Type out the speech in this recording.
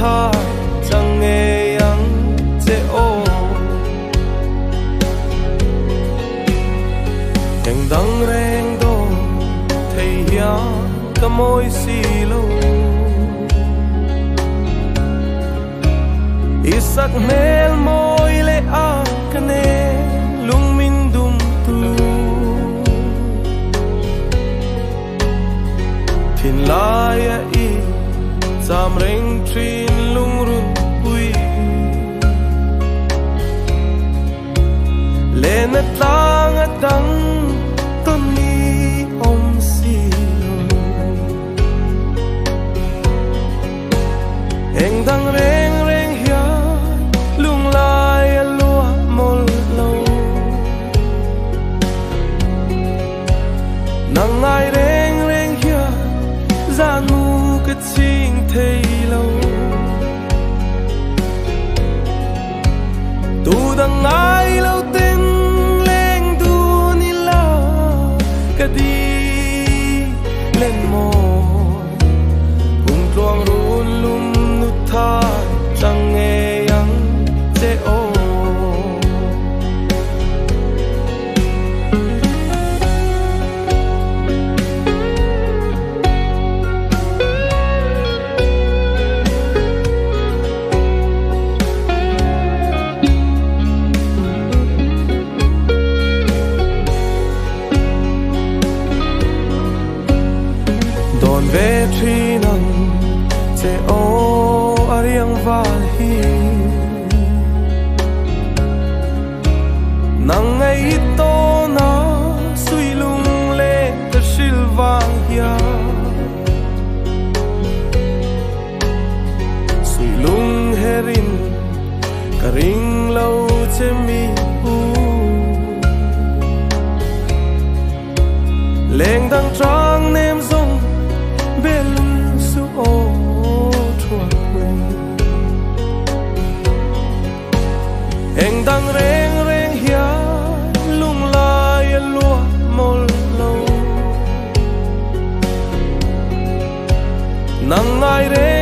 tha chẳng nghe yang che o Keng dang reng do thei ya ka moi si lo Isak mel moi le a kane lung min dum tu Thin la ya i Sam reng trin lung run pui Lên at lang at dang ton ni om si Eng dang reng reng hia lung lai a lua mol lo Nang ai reng reng hia Giang ngu cái chinh thầy lâu Tu đằng ai lâu tên lên tu ni la Cái đi lên môi Cùng tuang run lum nút tha Chẳng nghe yang che ô Ve tri nang che o ariang va hi Nang ai to na sui lung le ta sil vang hia Sui lung herin ka ring lo che mi u Leng dang trang nem zong bên su ô thuở Anh đang reng reng hia lung lai a lua mol lo Nang ai reng